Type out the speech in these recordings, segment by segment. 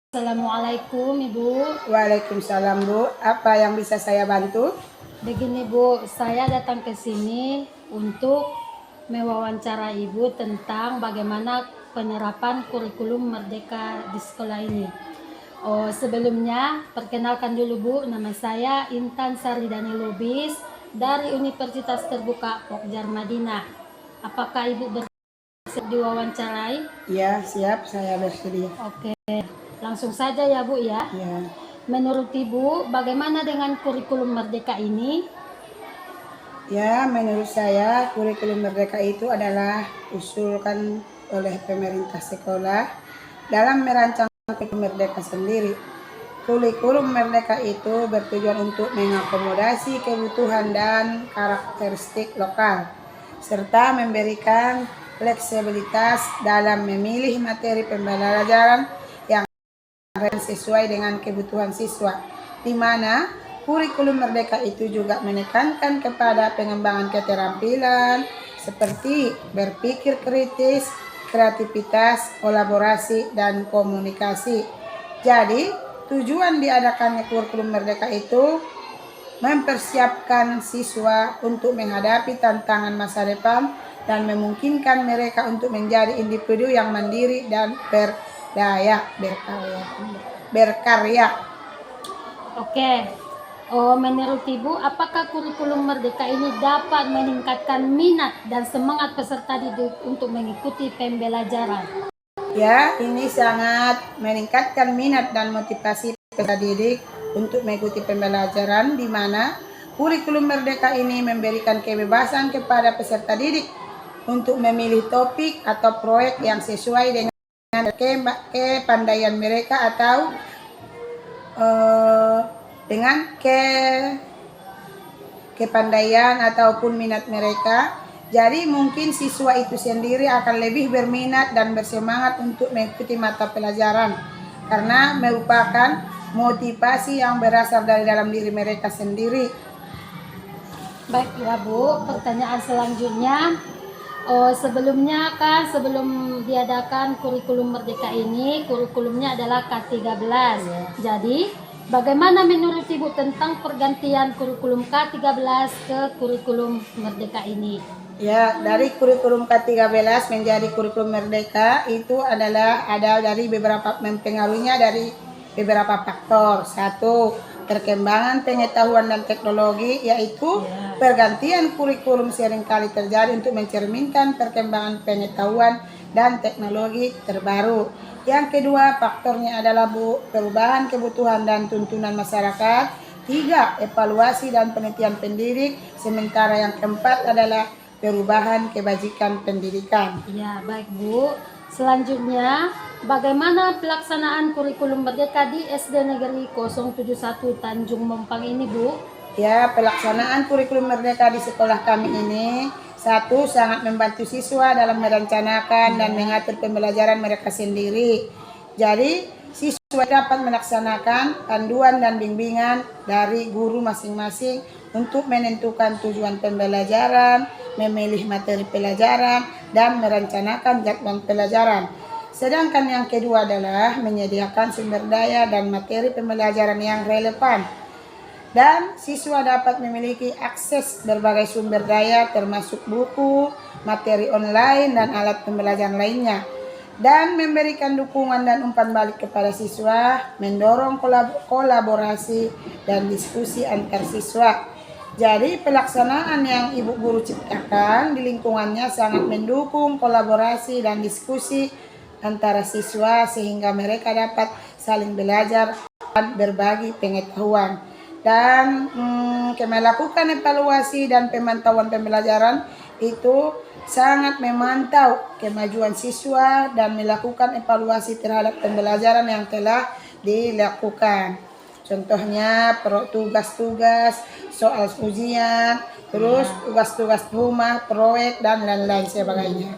Assalamualaikum Ibu. Waalaikumsalam Bu, apa yang bisa saya bantu? Begini Bu, saya datang ke sini untuk mewawancara Ibu tentang bagaimana penerapan kurikulum Merdeka di sekolah ini. Sebelumnya perkenalkan dulu Bu, nama saya Intan Saridani Lubis dari Universitas Terbuka Pokjar Madinah. Apakah Ibu bersedia diwawancarai? Ya, siap, saya bersedia. Oke, langsung saja ya Bu ya. Ya. Menurut Ibu, bagaimana dengan kurikulum Merdeka ini? Ya, menurut saya kurikulum Merdeka itu adalah usulkan oleh pemerintah sekolah dalam merancang kurikulum Merdeka sendiri. Kurikulum Merdeka itu bertujuan untuk mengakomodasi kebutuhan dan karakteristik lokal, serta memberikan fleksibilitas dalam memilih materi pembelajaran yang sesuai dengan kebutuhan siswa, di mana kurikulum Merdeka itu juga menekankan kepada pengembangan keterampilan seperti berpikir kritis, kreativitas, kolaborasi, dan komunikasi. Jadi, tujuan diadakannya kurikulum Merdeka itu mempersiapkan siswa untuk menghadapi tantangan masa depan dan memungkinkan mereka untuk menjadi individu yang mandiri dan berkarya. Oke, menurut Ibu, apakah kurikulum Merdeka ini dapat meningkatkan minat dan semangat peserta didik untuk mengikuti pembelajaran? Ya, ini sangat meningkatkan minat dan motivasi peserta didik untuk mengikuti pembelajaran, di mana kurikulum Merdeka ini memberikan kebebasan kepada peserta didik untuk memilih topik atau proyek yang sesuai dengan kepandaian mereka atau dengan kepandaian ataupun minat mereka. Jadi mungkin siswa itu sendiri akan lebih berminat dan bersemangat untuk mengikuti mata pelajaran karena merupakan motivasi yang berasal dari dalam diri mereka sendiri. Baik ya Bu, pertanyaan selanjutnya. Sebelumnya kan sebelum diadakan kurikulum Merdeka ini, kurikulumnya adalah K13. Ya. Jadi, bagaimana menurut Ibu tentang pergantian kurikulum K13 ke kurikulum Merdeka ini? Ya, dari kurikulum K13 menjadi kurikulum Merdeka itu adalah ada dari beberapa mempengaruhinya dari beberapa faktor. Satu, perkembangan pengetahuan dan teknologi, yaitu pergantian kurikulum seringkali terjadi untuk mencerminkan perkembangan pengetahuan dan teknologi terbaru. Yang kedua, faktornya adalah perubahan kebutuhan dan tuntunan masyarakat. Tiga, evaluasi dan penelitian pendidik. Sementara yang keempat adalah perubahan kebajikan pendidikan. Ya, baik Bu. Selanjutnya, bagaimana pelaksanaan kurikulum Merdeka di SD Negeri 071 Tanjung Mompang ini, Bu? Ya, pelaksanaan kurikulum Merdeka di sekolah kami ini, satu, sangat membantu siswa dalam merencanakan dan mengatur pembelajaran mereka sendiri. Jadi, siswa dapat melaksanakan panduan dan bimbingan dari guru masing-masing untuk menentukan tujuan pembelajaran, memilih materi pelajaran, dan merencanakan jadwal pelajaran. Sedangkan yang kedua adalah menyediakan sumber daya dan materi pembelajaran yang relevan. Dan siswa dapat memiliki akses berbagai sumber daya termasuk buku, materi online, dan alat pembelajaran lainnya. Dan memberikan dukungan dan umpan balik kepada siswa, mendorong kolaborasi dan diskusi antar siswa. Jadi pelaksanaan yang Ibu Guru ciptakan di lingkungannya sangat mendukung kolaborasi dan diskusi antara siswa sehingga mereka dapat saling belajar dan berbagi pengetahuan. Dan melakukan evaluasi dan pemantauan pembelajaran itu sangat memantau kemajuan siswa dan melakukan evaluasi terhadap pembelajaran yang telah dilakukan. Contohnya tugas-tugas, soal ujian, terus tugas-tugas rumah, proyek, dan lain-lain sebagainya.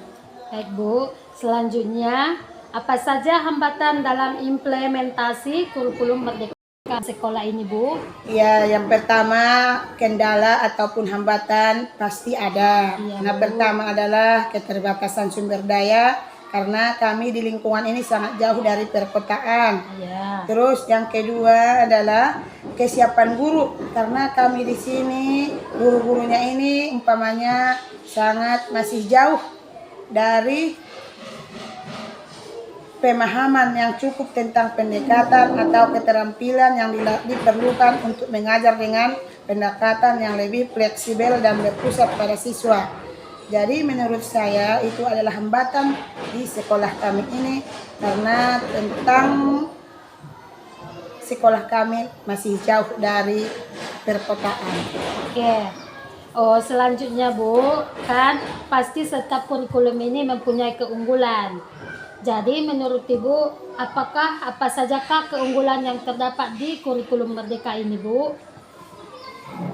Baik Bu, selanjutnya apa saja hambatan dalam implementasi kurikulum Merdeka sekolah ini, Bu? Ya, yang pertama kendala ataupun hambatan pasti ada. Ya, Nah, pertama adalah keterbatasan sumber daya karena kami di lingkungan ini sangat jauh dari perkotaan. Iya. Terus yang kedua adalah kesiapan guru, karena kami di sini guru-gurunya ini umpamanya sangat masih jauh dari pemahaman yang cukup tentang pendekatan atau keterampilan yang diperlukan untuk mengajar dengan pendekatan yang lebih fleksibel dan berpusat pada siswa. Jadi menurut saya itu adalah hambatan di sekolah kami ini, karena tentang sekolah kami masih jauh dari perkotaan. Oke. Oh, selanjutnya Bu, kan pasti setiap kurikulum ini mempunyai keunggulan. Jadi menurut Ibu, apa sajakah keunggulan yang terdapat di kurikulum Merdeka ini, Bu?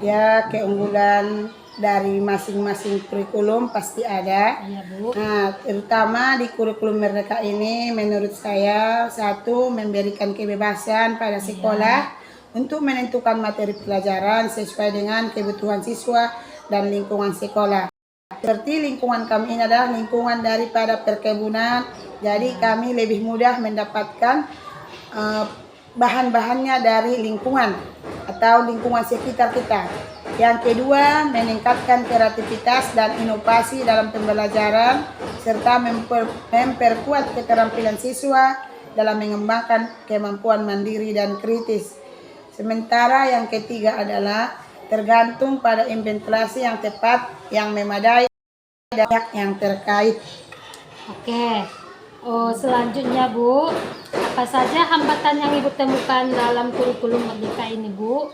Ya, keunggulan dari masing-masing kurikulum pasti ada. Iya, Bu. Nah, terutama di kurikulum Merdeka ini menurut saya, satu, memberikan kebebasan pada sekolah untuk menentukan materi pelajaran sesuai dengan kebutuhan siswa dan lingkungan sekolah. Seperti lingkungan kami ini adalah lingkungan daripada perkebunan, jadi kami lebih mudah mendapatkan bahan-bahannya dari lingkungan atau lingkungan sekitar kita. Yang kedua, meningkatkan kreativitas dan inovasi dalam pembelajaran serta memperkuat keterampilan siswa dalam mengembangkan kemampuan mandiri dan kritis. Sementara yang ketiga adalah tergantung pada implementasi yang tepat, yang memadai, dan yang terkait. Oke. Oh, selanjutnya Bu, apa saja hambatan yang Ibu temukan dalam kurikulum Merdeka ini, Bu?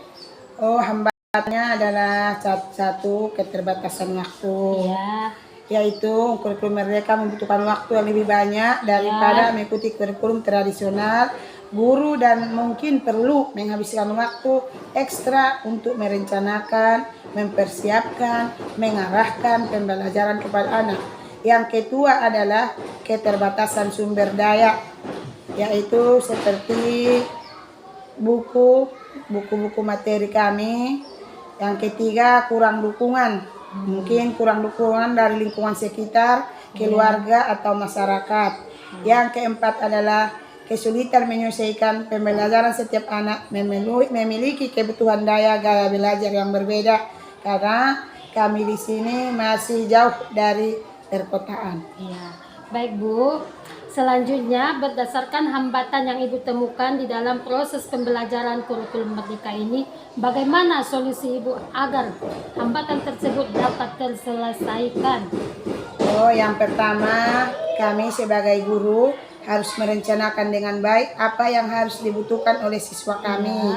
Oh, hambatannya adalah satu keterbatasan waktu. Iya. Yaitu kurikulum Merdeka membutuhkan waktu yang lebih banyak daripada mengikuti kurikulum tradisional. Guru dan mungkin perlu menghabiskan waktu ekstra untuk merencanakan, mempersiapkan, mengarahkan pembelajaran kepada anak. Yang kedua adalah keterbatasan sumber daya, yaitu seperti buku-buku materi kami. Yang ketiga, kurang dukungan. Mungkin kurang dukungan dari lingkungan sekitar, keluarga atau masyarakat. Yang keempat adalah kesulitan menyelesaikan pembelajaran. Setiap anak memiliki kebutuhan gaya belajar yang berbeda, karena kami di sini masih jauh dari perkotaan. Iya. Baik Bu, selanjutnya berdasarkan hambatan yang Ibu temukan di dalam proses pembelajaran kurikulum Merdeka ini, bagaimana solusi Ibu agar hambatan tersebut dapat terselesaikan? Oh, yang pertama, kami sebagai guru harus merencanakan dengan baik apa yang harus dibutuhkan oleh siswa kami.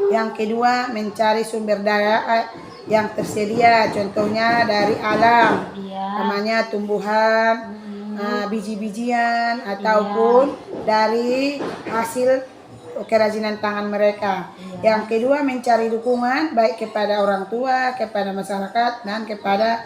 Yang kedua, mencari sumber daya yang tersedia, contohnya dari alam, namanya tumbuhan, biji-bijian, ataupun dari hasil kerajinan tangan mereka. Yang kedua, mencari dukungan baik kepada orang tua, kepada masyarakat, dan kepada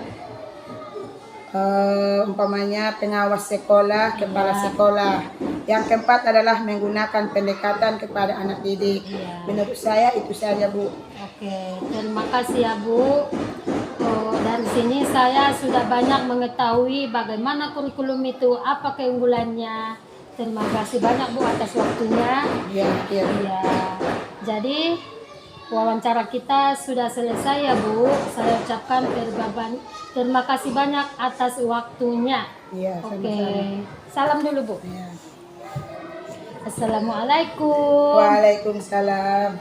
umpamanya pengawas sekolah, kepala sekolah. Yang keempat adalah menggunakan pendekatan kepada anak didik. Menurut saya itu saja, Bu. Oke, terima kasih ya Bu. Dari sini saya sudah banyak mengetahui bagaimana kurikulum itu, apa keunggulannya. Terima kasih banyak Bu atas waktunya. Iya. Jadi wawancara kita sudah selesai ya Bu. Saya ucapkan terima kasih banyak atas waktunya. Iya, Oke, salam dulu Bu. Iya. Assalamualaikum. Waalaikumsalam.